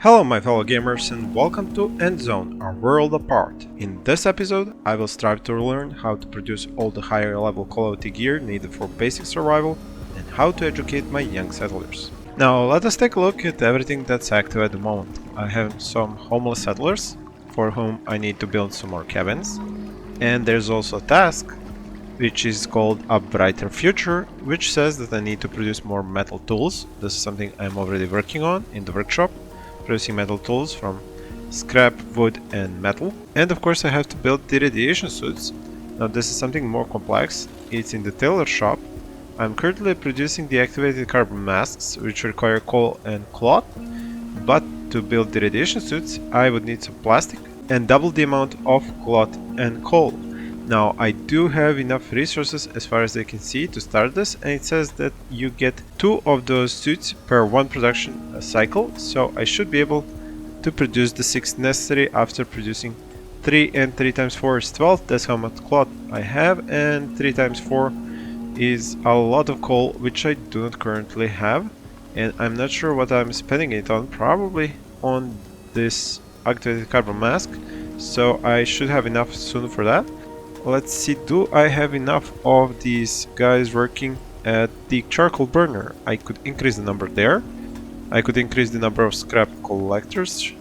Hello my fellow gamers and welcome to Endzone A World Apart. In this episode I will strive to learn how to produce all the higher level quality gear needed for basic survival and how to educate my young settlers. Now let us take a look at everything that's active at the moment. I have some homeless settlers for whom I need to build some more cabins, and there's also a task which is called A Brighter Future, which says that I need to produce more metal tools. This is something I'm already working on in the workshop, producing metal tools from scrap, wood and metal. And of course I have to build the radiation suits. Now this is something more complex. It's in the tailor shop. I'm currently producing the activated carbon masks, which require coal and cloth, but to build the radiation suits I would need some plastic and double the amount of cloth and coal. Now I do have enough resources as far as I can see to start this, and it says that you get 2 of those suits per 1 production cycle, so I should be able to produce the 6 necessary after producing 3, and 3 times 4 is 12, that's how much cloth I have, and 3 times 4 is a lot of coal, which I do not currently have, and I'm not sure what I'm spending it on, probably on this activated carbon mask, so I should have enough soon for that. Let's see, do I have enough of these guys working at the charcoal burner? I could increase the number there. I could increase the number of scrap collectors.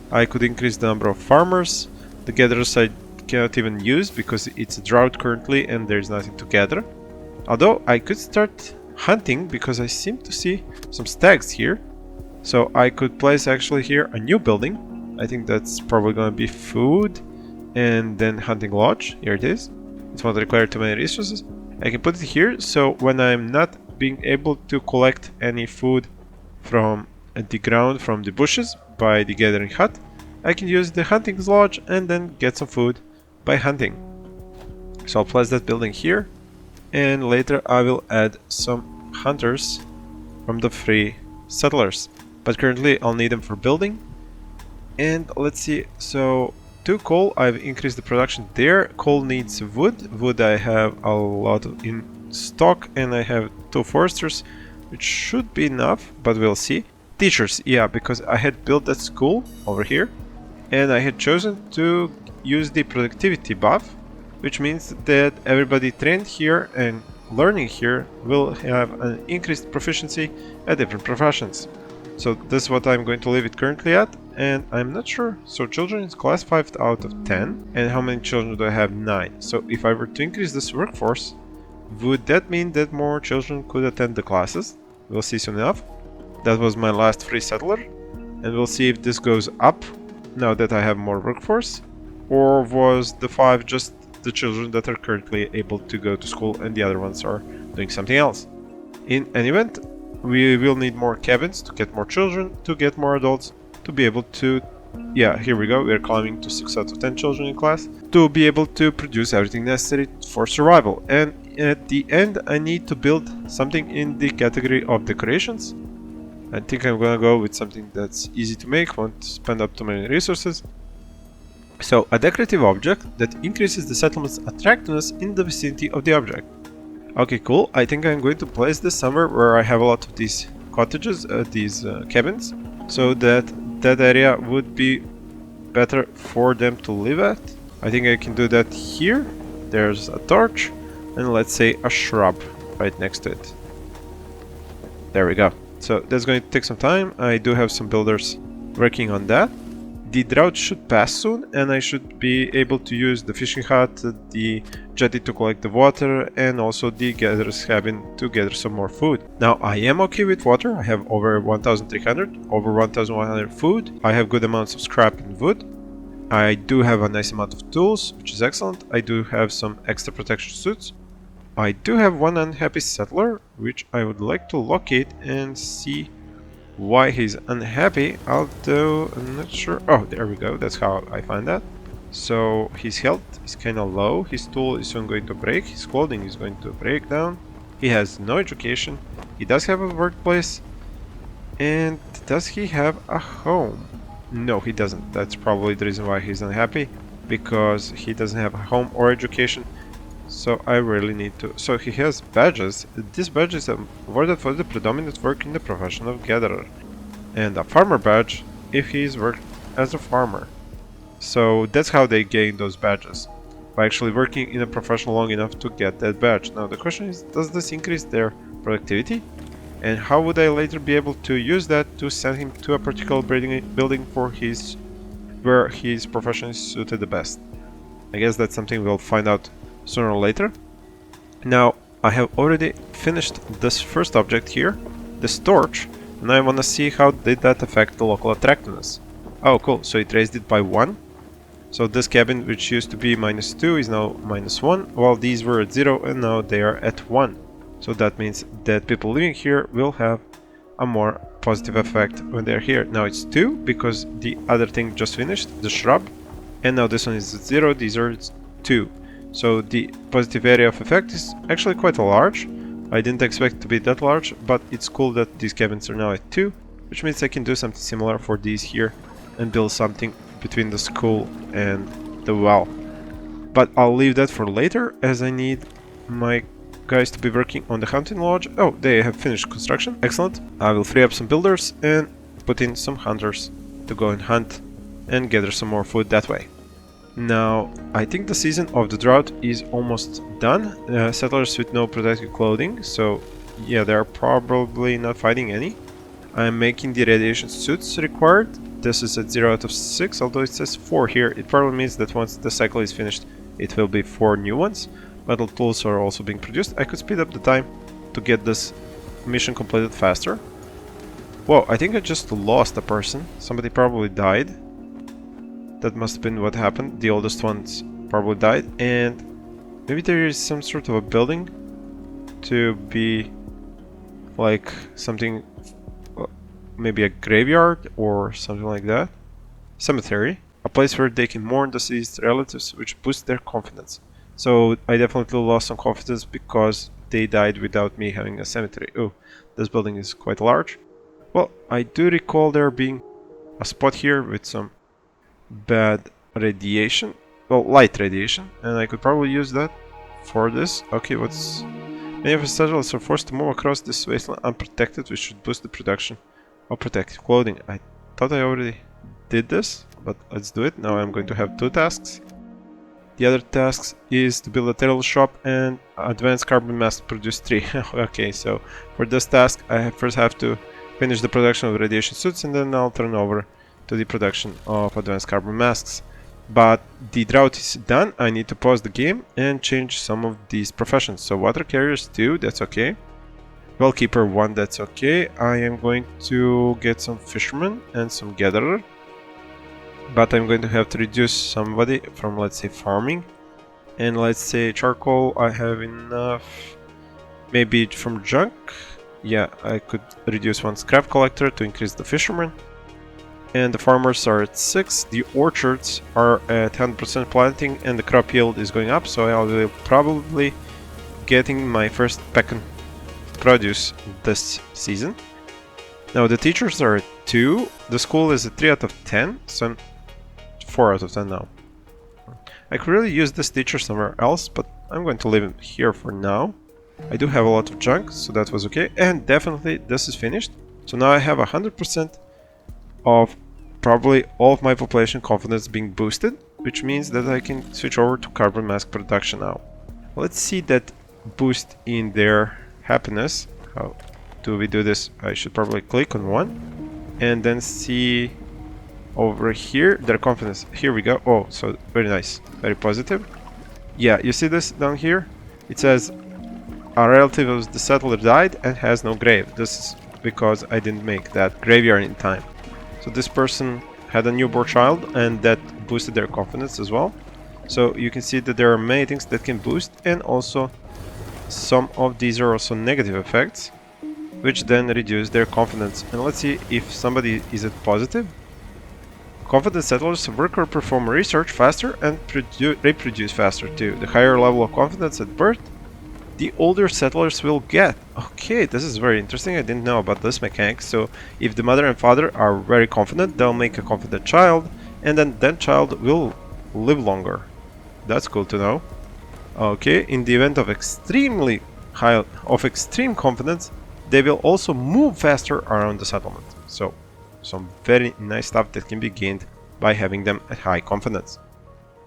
I could increase the number of farmers. The gatherers I cannot even use because it's a drought currently and there's nothing to gather. Although I could start hunting because I seem to see some stags here. So I could place actually here a new building. I think that's probably going to be food. And then hunting lodge, here it is. It won't require too many resources. I can put it here, so when I'm not being able to collect any food from the ground, from the bushes, by the gathering hut, I can use the hunting lodge and then get some food by hunting. So I'll place that building here, and later I will add some hunters from the free settlers. But currently I'll need them for building. And let's see, so 2 coal, I've increased the production there. Coal needs wood. Wood I have a lot in stock, and I have 2 foresters, which should be enough, but we'll see. Teachers, yeah, because I had built that school over here, and I had chosen to use the productivity buff, which means that everybody trained here and learning here will have an increased proficiency at different professions. So this is what I'm going to leave it currently at, and I'm not sure. So children is class 5 out of 10, and how many children do I have? 9. So if I were to increase this workforce, would that mean that more children could attend the classes? We'll see soon enough. That was my last free settler, and we'll see if this goes up now that I have more workforce, or was the 5 just the children that are currently able to go to school and the other ones are doing something else. In any event, we will need more cabins to get more children, to get more adults, to be able to, yeah, here we go, we're climbing to 6 out of 10 children in class, to be able to produce everything necessary for survival. And at the end I need to build something in the category of decorations. I think I'm gonna go with something that's easy to make, won't spend up too many resources. So a decorative object that increases the settlement's attractiveness in the vicinity of the object. Okay, cool. I think I'm going to place this somewhere where I have a lot of these cottages, these cabins, so that that area would be better for them to live at. I think I can do that here. There's a torch, and let's say a shrub right next to it. There we go. So that's going to take some time. I do have some builders working on that. The drought should pass soon, and I should be able to use the fishing hut, the jetty to collect the water, and also the gatherer's cabin to gather some more food. Now I am okay with water. I have over 1300, over 1100 food. I have good amounts of scrap and wood. I do have a nice amount of tools, which is excellent. I do have some extra protection suits. I do have one unhappy settler, which I would like to locate and see why he's unhappy, although I'm not sure. Oh, there we go, that's how I find that. So his health is kind of low, his tool is soon going to break, his clothing is going to break down, he has no education, he does have a workplace, and does he have a home? No, he doesn't. That's probably the reason why he's unhappy, because he doesn't have a home or education. So I really need to... So he has badges. This badge is awarded for the predominant work in the profession of gatherer. And a farmer badge if he's worked as a farmer. So that's how they gain those badges, by actually working in a profession long enough to get that badge. Now the question is, does this increase their productivity? And how would I later be able to use that to send him to a particular building for where his profession is suited the best? I guess that's something we'll find out sooner or later. Now I have already finished this first object here, this torch, and I want to see how did that affect the local attractiveness. Oh cool, so it raised it by 1. So this cabin, which used to be -2, is now -1, while these were at 0 and now they are at 1. So that means that people living here will have a more positive effect when they're here. Now it's 2 because the other thing just finished, the shrub, and now this one is at 0, these are at 2. So the positive area of effect is actually quite large. I didn't expect it to be that large, but it's cool that these cabins are now at 2, which means I can do something similar for these here and build something between the school and the well. But I'll leave that for later, as I need my guys to be working on the hunting lodge. Oh, they have finished construction. Excellent. I will free up some builders and put in some hunters to go and hunt and gather some more food that way. Now, I think the season of the drought is almost done. Settlers with no protective clothing, so yeah, they're probably not finding any. I'm making the radiation suits required. This is at 0 out of 6, although it says 4 here. It probably means that once the cycle is finished, it will be 4 new ones. Metal tools are also being produced. I could speed up the time to get this mission completed faster. Whoa, I think I just lost a person. Somebody probably died. That must have been what happened. The oldest ones probably died. And maybe there is some sort of a building to be like something, maybe a graveyard or something like that. Cemetery. A place where they can mourn deceased relatives, which boosts their confidence. So I definitely lost some confidence because they died without me having a cemetery. Oh, this building is quite large. Well, I do recall there being a spot here with some bad radiation. Well, light radiation. And I could probably use that for this. Okay, what's... Many of the settlers are forced to move across this wasteland unprotected, which should boost the production of protective clothing. I thought I already did this, but let's do it. Now I'm going to have 2 tasks. The other task is to build a tailor shop and advanced carbon mask produce 3. Okay, so for this task I first have to finish the production of radiation suits and then I'll turn over to the production of advanced carbon masks. But the drought is done. I need to pause the game and change some of these professions. So water carriers 2, that's okay. Well keeper 1, that's okay. I am going to get some fishermen and some gatherer. But I'm going to have to reduce somebody from, let's say, farming. And let's say charcoal, I have enough. Maybe from junk. Yeah, I could reduce 1 scrap collector to increase the fishermen. And the farmers are at 6. The orchards are at 100% planting and the crop yield is going up. So I will probably getting my first pecan produce this season. Now the teachers are at 2. The school is a 3 out of 10. So I'm 4 out of 10 now. I could really use this teacher somewhere else, but I'm going to leave him here for now. I do have a lot of junk, so that was okay. And definitely this is finished. So now I have 100% of probably all of my population confidence being boosted, which means that I can switch over to carbon mask production now. Let's see that boost in their happiness. How do we do this? I should probably click on 1 and then see over here their confidence. Here we go. Oh, so very nice, very positive. Yeah, you see this down here? It says a relative of the settler died and has no grave. This is because I didn't make that graveyard in time. So this person had a newborn child and that boosted their confidence as well. So you can see that there are many things that can boost, and also some of these are also negative effects, which then reduce their confidence. And let's see if somebody is at positive. Confident settlers work or perform research faster and reproduce faster too. The higher level of confidence at birth, the older settlers will get. Okay, this is very interesting. I didn't know about this mechanic. So if the mother and father are very confident, they'll make a confident child, and then that child will live longer. That's cool to know. Okay, in the event of extreme confidence, they will also move faster around the settlement. So some very nice stuff that can be gained by having them at high confidence.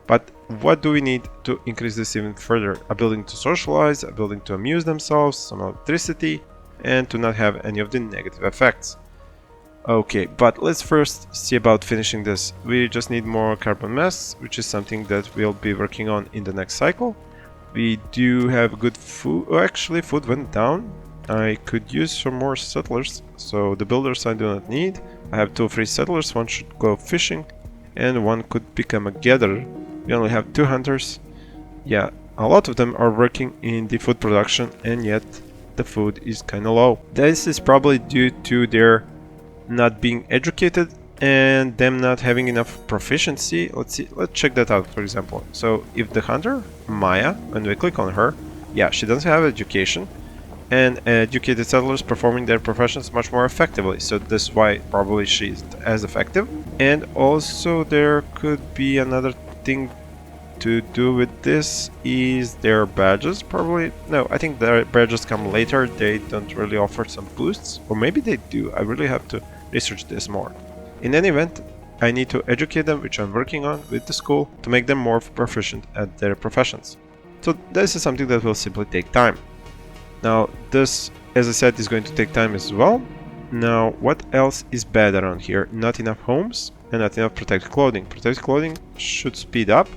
But what do we need to increase this even further? A building to socialize, a building to amuse themselves, some electricity, and to not have any of the negative effects. Okay, but let's first see about finishing this. We just need more carbon masks, which is something that we'll be working on in the next cycle. We do have good food. Oh, actually, food went down. I could use some more settlers, so the builders I do not need. I have 2 free settlers, one should go fishing, and one could become a gatherer. We only have 2 hunters. Yeah, a lot of them are working in the food production, and yet the food is kinda low. This is probably due to their not being educated and them not having enough proficiency. Let's check that out, for example. So if the hunter, Maya, when we click on her, yeah, she doesn't have education, and educated settlers performing their professions much more effectively, so this is why probably she's as effective. And also there could be another thing to do with this is their badges, probably. No, I think their badges come later. They don't really offer some boosts, or maybe they do. I really have to research this more. In any event, I need to educate them, which I'm working on with the school, to make them more proficient at their professions. So this is something that will simply take time. Now this, as I said, is going to take time as well. Now what else is bad around here? Not enough homes and not enough protected clothing. Protected clothing should speed up.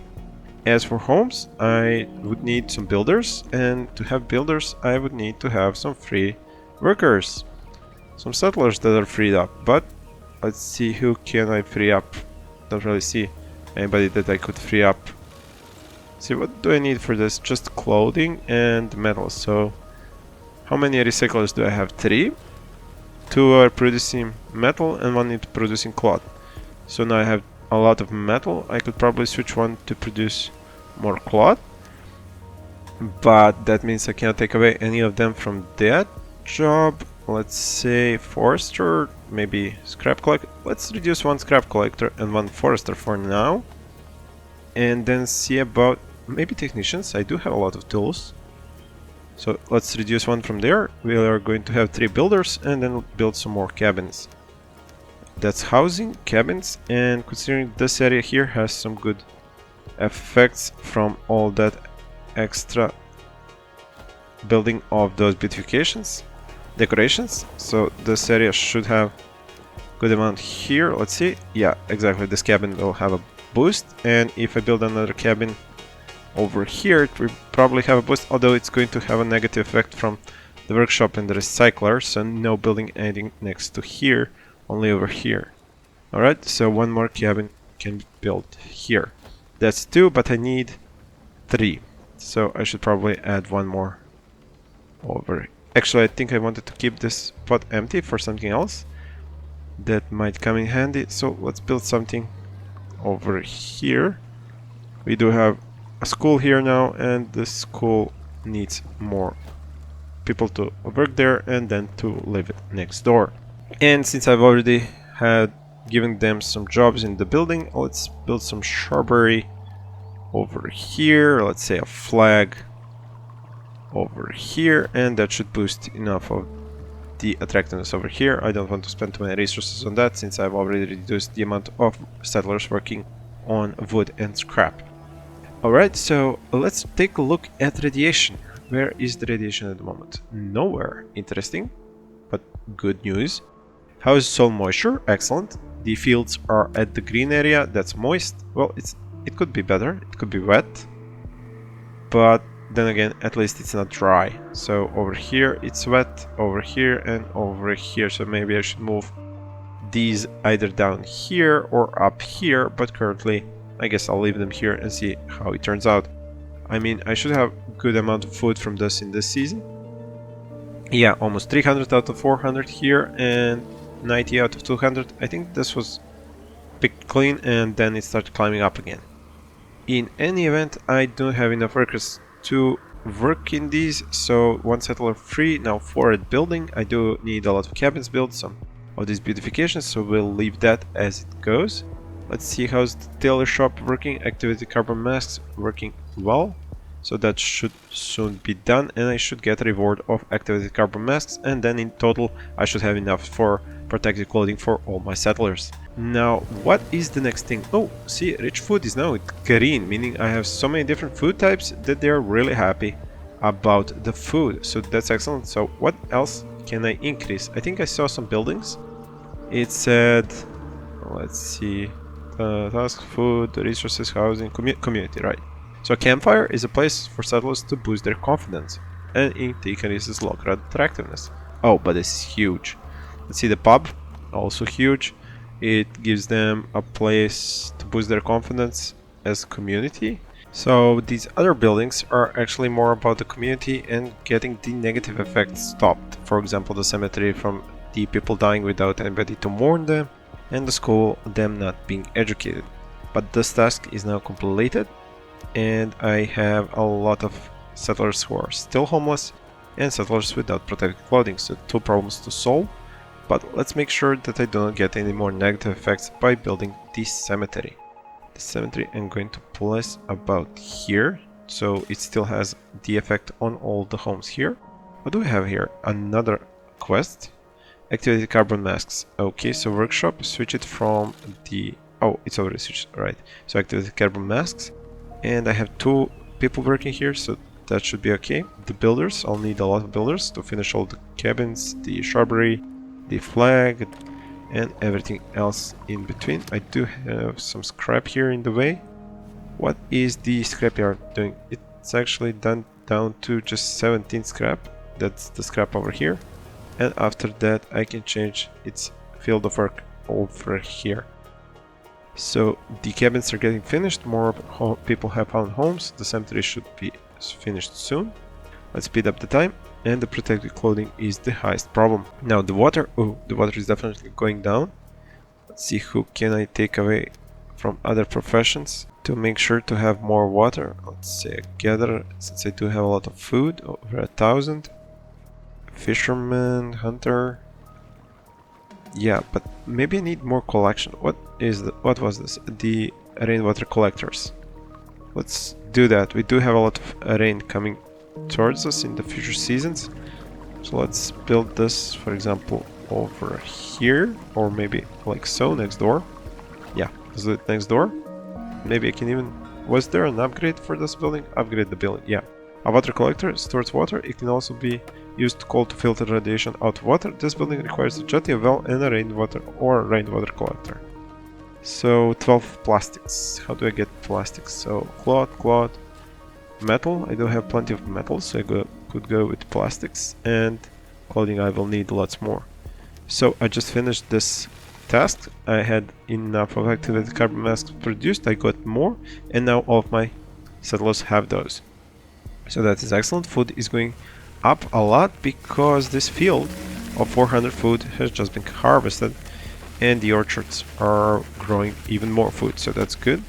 As for homes, I would need some builders, and to have builders I would need to have some free workers. Some settlers that are freed up, but let's see, who can I free up? Don't really see anybody that I could free up. See, what do I need for this? Just clothing and metal. So how many recyclers do I have? 3. 2 are producing metal and 1 is producing cloth. So now I have a lot of metal. I could probably switch one to produce more cloth, but that means I cannot take away any of them from that job. Let's say forester, maybe scrap collector. Let's reduce 1 scrap collector and 1 forester for now, and then see about maybe technicians. I do have a lot of tools, so let's reduce 1 from there. We are going to have 3 builders and then build some more cabins. That's housing, cabins, and considering this area here has some good effects from all that extra building of those beautifications, decorations, so this area should have good amount here. Let's see, yeah, exactly, this cabin will have a boost, and if I build another cabin over here it will probably have a boost, although it's going to have a negative effect from the workshop and the recycler, so no building anything next to here, only over here. Alright, so 1 more cabin can be built here. That's 2, but I need 3, so I should probably add 1 more over. Actually, I think I wanted to keep this spot empty for something else that might come in handy, so let's build something over here. We do have a school here now, and the school needs more people to work there and then to live next door. And since I've already had given them some jobs in the building, let's build some shrubbery over here. Let's say a flag over here, and that should boost enough of the attractiveness over here. I don't want to spend too many resources on that since I've already reduced the amount of settlers working on wood and scrap. Alright, so let's take a look at radiation. Where is the radiation at the moment? Nowhere. Interesting, but good news. How is soil moisture? Excellent. The fields are at the green area, that's moist. Well, it could be better, it could be wet, but then again, at least it's not dry. So over here it's wet, over here and over here, so maybe I should move these either down here or up here, but currently I guess I'll leave them here and see how it turns out. I mean, I should have good amount of food from this in this season. Yeah, almost 300 out of 400 here and 90 out of 200. I think this was picked clean and then it started climbing up again. In any event, I don't have enough workers to work in these, so 1 settler free, now 4 at building. I do need a lot of cabins built, some of these beautifications, so we'll leave that as it goes. Let's see how's the tailor shop working. Activity carbon masks working well, so that should soon be done, and I should get a reward of activated carbon masks, and then in total I should have enough for protective clothing for all my settlers. Now, what is the next thing? Oh, see, rich food is now green, meaning I have so many different food types that they're really happy about the food. So that's excellent. So what else can I increase? I think I saw some buildings. It said, let's see, task, food, resources, housing, community, right? So a campfire is a place for settlers to boost their confidence, and it increases local attractiveness. Oh, but it's huge. Let's see the pub, also huge. It gives them a place to boost their confidence as a community. So these other buildings are actually more about the community and getting the negative effects stopped. For example, the cemetery from the people dying without anybody to mourn them, and the school, them not being educated. But this task is now completed, and I have a lot of settlers who are still homeless and settlers without protective clothing, so two problems to solve. But let's make sure that I do not get any more negative effects by building this cemetery. The cemetery I'm going to place about here, so it still has the effect on all the homes here. What do we have here? Another quest. Activate carbon masks. Okay, so workshop, switch it from the... Oh, it's already switched, right. So activate carbon masks. And I have two people working here, so that should be okay. The builders, I'll need a lot of builders to finish all the cabins, the shrubbery, the flag, and everything else in between. I do have some scrap here in the way. What is the scrapyard doing? It's actually done down to just 17 scrap. That's the scrap over here. And after that I can change its field of work over here. So the cabins are getting finished, more people have found homes, the cemetery should be finished soon. Let's speed up the time, and the protective clothing is the highest problem. Now the water, oh, the water is definitely going down. Let's see who can I take away from other professions to make sure to have more water. Let's say a gatherer, since I do have a lot of food, over 1,000. Fisherman, hunter. Yeah, but maybe I need more collection. What was this? The rainwater collectors. Let's do that. We do have a lot of rain coming towards us in the future seasons. So let's build this, for example, over here, or maybe like so, next door. Yeah, let's do it next door. Maybe I can even... Was there an upgrade for this building? Upgrade the building, yeah. A water collector stores water. It can also be used cold to filter radiation out of water. This building requires a jetty, a well, and a rainwater collector. So 12 plastics. How do I get plastics? So cloth, metal. I do have plenty of metal, so I could go with plastics, and clothing I will need lots more. So I just finished this task. I had enough of activated carbon masks produced. I got more, and now all of my settlers have those. So that is excellent. Food is going up a lot because this field of 400 food has just been harvested, and the orchards are growing even more food, so that's good.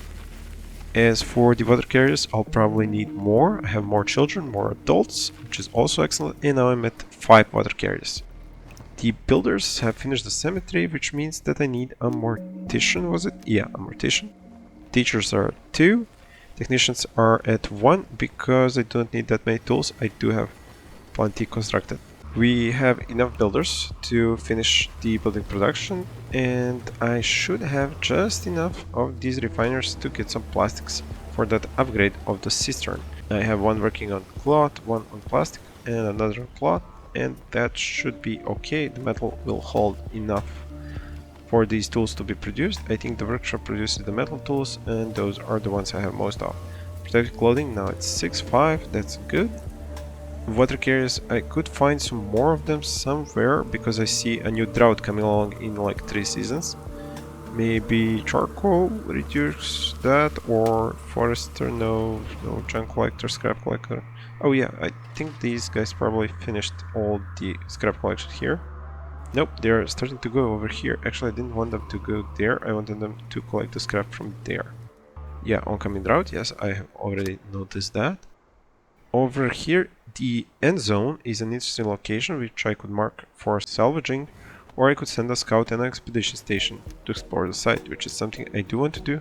As for the water carriers, I'll probably need more. I have more children, more adults, which is also excellent, and now I'm at 5 water carriers. The builders have finished the cemetery, which means that I need a mortician, was it? Yeah, a mortician. Teachers are 2. Technicians are at 1 because I don't need that many tools. I do have plenty constructed. We have enough builders to finish the building production, and I should have just enough of these refiners to get some plastics for that upgrade of the cistern. I have one working on cloth, one on plastic, and another on cloth, and that should be okay. The metal will hold enough for these tools to be produced. I think the workshop produces the metal tools, and those are the ones I have most of. Protective clothing, now it's 6.5, that's good. Water carriers, I could find some more of them somewhere because I see a new drought coming along in like 3 seasons. Maybe charcoal, reduce that, or forester, no, junk collector, scrap collector. Oh yeah, I think these guys probably finished all the scrap collection here. Nope, they're starting to go over here. Actually, I didn't want them to go there, I wanted them to collect the scrap from there. Yeah, oncoming drought, yes, I have already noticed that. Over here, the Endzone is an interesting location which I could mark for salvaging, or I could send a scout and an expedition station to explore the site, which is something I do want to do,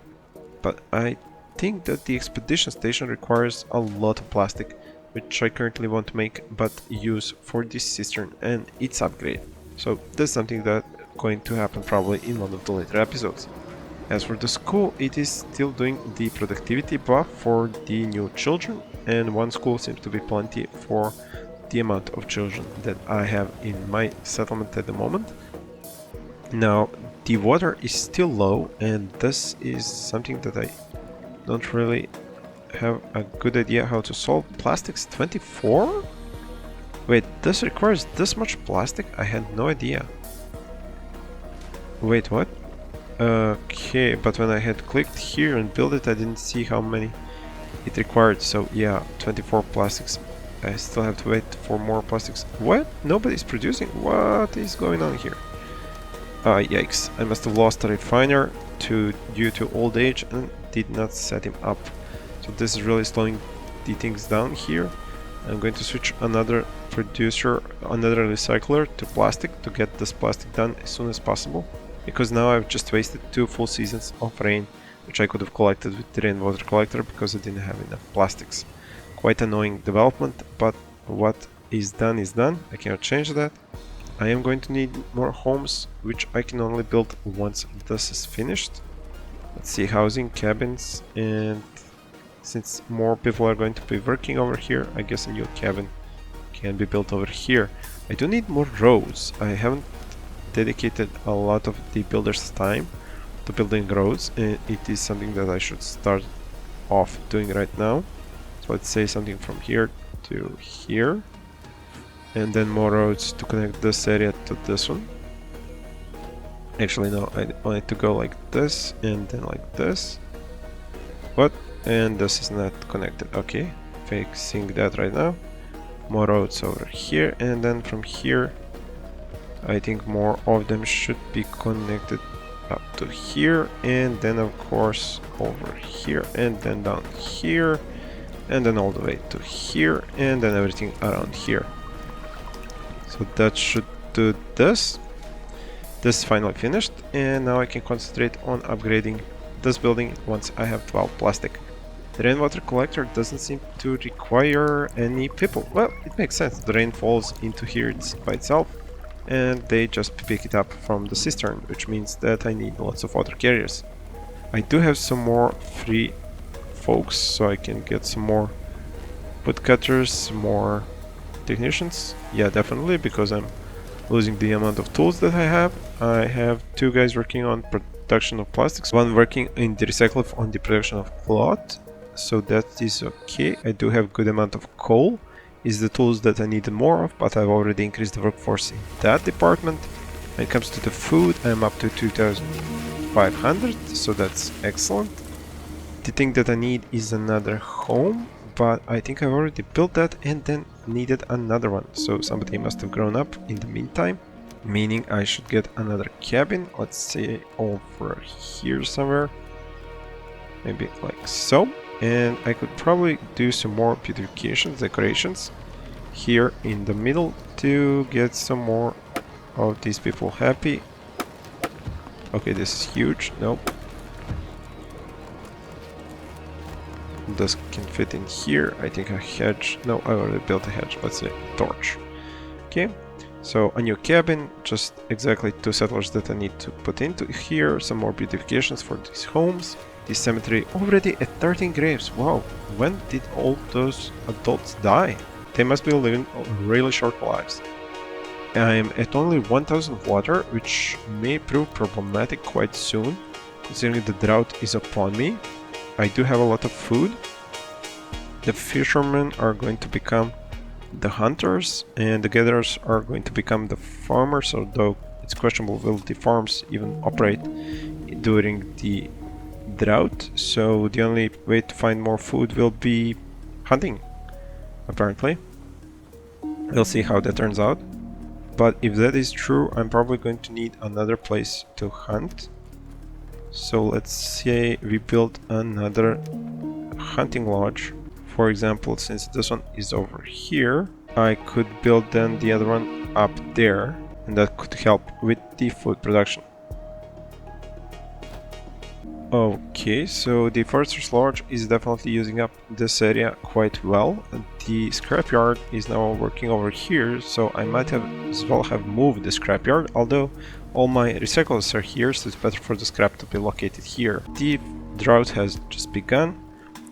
but I think that the expedition station requires a lot of plastic, which I currently want to make but use for this cistern and its upgrade. So that's something that going to happen probably in one of the later episodes. As for the school, it is still doing the productivity buff for the new children, and one school seems to be plenty for the amount of children that I have in my settlement at the moment. Now, the water is still low, and this is something that I don't really have a good idea how to solve. Plastics 24? Wait, this requires this much plastic? I had no idea. Wait, what? Okay, but when I had clicked here and built it, I didn't see how many it required. So yeah, 24 plastics. I still have to wait for more plastics. What? Nobody's producing? What is going on here? Yikes. I must have lost a refiner due to old age and did not set him up. So this is really slowing the things down here. I'm going to switch another producer, another recycler to plastic to get this plastic done as soon as possible. Because now I've just wasted 2 full seasons of rain, which I could have collected with the rainwater collector because I didn't have enough plastics. Quite annoying development, but what is done is done. I cannot change that. I am going to need more homes, which I can only build once this is finished. Let's see, housing, cabins, and since more people are going to be working over here, I guess a new cabin can be built over here. I do need more roads. I haven't dedicated a lot of the builder's time to building roads, and it is something that I should start off doing right now. So let's say something from here to here, and then more roads to connect this area to this one. Actually no, I want it to go like this and then like this. What? And this is not connected. Okay, fixing that right now. More roads over here, and then from here I think more of them should be connected up to here, and then of course over here, and then down here, and then all the way to here, and then everything around here. So that should do this. This is finally finished, and now I can concentrate on upgrading this building once I have 12 plastic. The rainwater collector doesn't seem to require any people. Well, it makes sense. The rain falls into here by itself, and they just pick it up from the cistern, which means that I need lots of water carriers. I do have some more free folks, so I can get some more woodcutters, more technicians. Yeah, definitely, because I'm losing the amount of tools that I have. I have 2 guys working on production of plastics, 1 working in the recycle on the production of cloth, so that is okay. I do have good amount of coal, is the tools that I needed more of, but I've already increased the workforce in that department. When it comes to the food, I'm up to 2500, so that's excellent. The thing that I need is another home, but I think I've already built that and then needed another one, so somebody must have grown up in the meantime, meaning I should get another cabin. Let's say over here somewhere, maybe like so. And I could probably do some more beautifications, decorations here in the middle to get some more of these people happy. Okay, this is huge. Nope. This can fit in here. I think a hedge. No, I already built a hedge. Let's say torch. Okay, so a new cabin, just exactly 2 settlers that I need to put into here. Some more beautifications for these homes. This cemetery already at 13 graves. Wow, when did all those adults die? They must be living really short lives. I am at only 1000 water, which may prove problematic quite soon, considering the drought is upon me. I do have a lot of food. The fishermen are going to become the hunters, and the gatherers are going to become the farmers, although it's questionable will the farms even operate during the drought. So the only way to find more food will be hunting, apparently. We'll see how that turns out. But if that is true, I'm probably going to need another place to hunt. So let's say we build another hunting lodge. For example, since this one is over here, I could build then the other one up there, and that could help with the food production. Okay, so the forester's lodge is definitely using up this area quite well. The scrapyard is now working over here, so I might have as well have moved the scrapyard, although All my recyclers are here, so it's better for the scrap to be located here. The drought has just begun,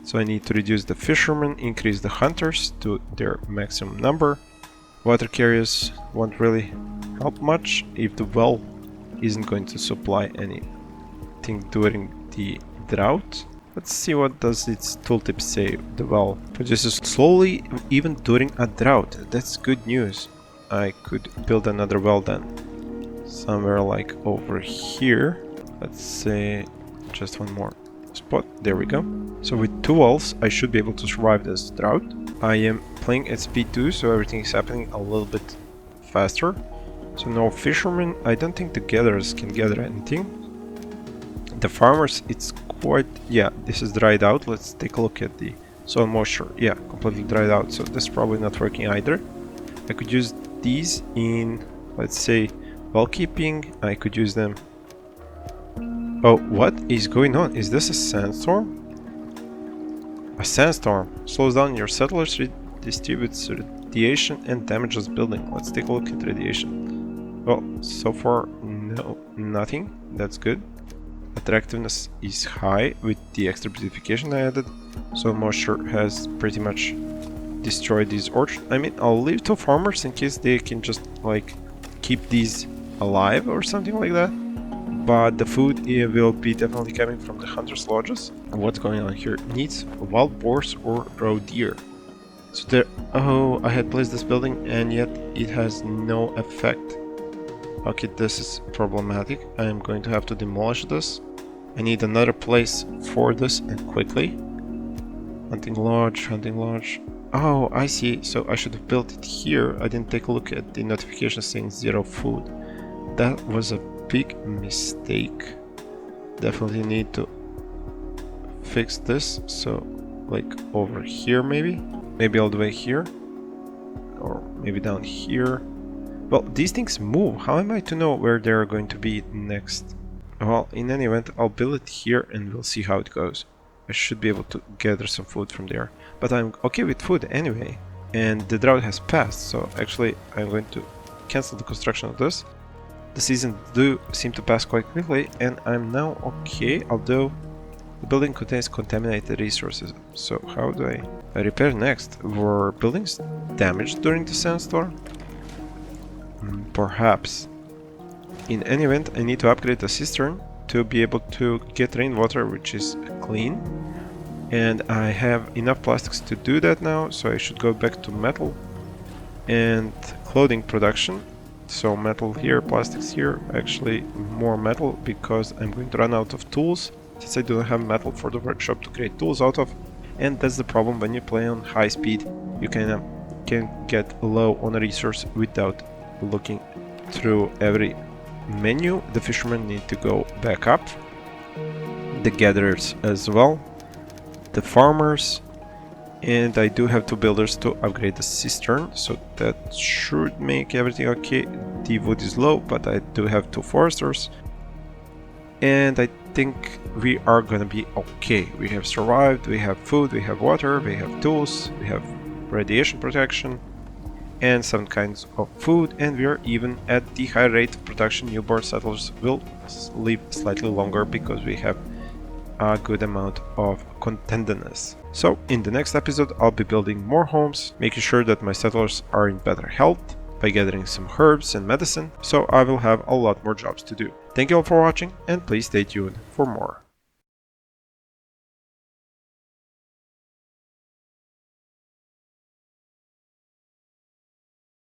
so I need to reduce the fishermen, increase the hunters to their maximum number. Water carriers won't really help much if the well isn't going to supply anything during the drought. Let's see what does its tooltip say. The well produces slowly even during a drought. That's good news. I could build another well then. Somewhere like over here. Let's say just one more spot. There we go. So with 2 wells I should be able to survive this drought. I am playing at speed 2, so everything is happening a little bit faster. So no fishermen. I don't think the gatherers can gather anything. The farmers, it's quite... yeah, this is dried out. Let's take a look at the soil moisture. Yeah, completely dried out, so that's probably not working either. I could use these in, let's say, well keeping. I could use them... oh, what is going on? Is this a sandstorm? A sandstorm slows down your settlers, redistributes radiation and damages building. Let's take a look at radiation. Well, so far no, nothing. That's good. Attractiveness is high with the extra beautification I added, so moisture has pretty much destroyed these orchards. I mean, I'll leave to farmers in case they can just like keep these alive or something like that. But the food will be definitely coming from the hunters' lodges. And what's going on here? Needs wild boars or roe deer. So there... oh, I had placed this building and yet it has no effect. Okay, this is problematic. I am going to have to demolish this. I need another place for this and quickly. Hunting lodge, hunting lodge. Oh, I see. So I should have built it here. I didn't take a look at the notification saying 0 food. That was a big mistake. Definitely need to fix this. So like over here maybe all the way here, or maybe down here. Well, these things move. How am I to know where they're going to be next? Well, in any event, I'll build it here and we'll see how it goes. I should be able to gather some food from there, but I'm okay with food anyway, and the drought has passed, so actually I'm going to cancel the construction of this. The seasons do seem to pass quite quickly, and I'm now okay, although the building contains contaminated resources. So how do I repair next? Were buildings damaged during the sandstorm? Perhaps. In any event, I need to upgrade the cistern to be able to get rainwater, which is clean. And I have enough plastics to do that now, so I should go back to metal and clothing production. So metal here, plastics here, actually more metal because I'm going to run out of tools since I do not have metal for the workshop to create tools out of. And that's the problem when you play on high speed. You can get low on a resource without looking through every menu. The fishermen need to go back up, the gatherers as well, the farmers, and I do have 2 builders to upgrade the cistern, so that should make everything okay. The wood is low, but I do have 2 foresters, and I think we are gonna be okay. We have survived, we have food, we have water, we have tools, we have radiation protection, and some kinds of food, and we are even at the high rate of production. Newborn settlers will live slightly longer because we have a good amount of contentedness. So in the next episode I'll be building more homes, making sure that my settlers are in better health by gathering some herbs and medicine, so I will have a lot more jobs to do. Thank you all for watching, and please stay tuned for more.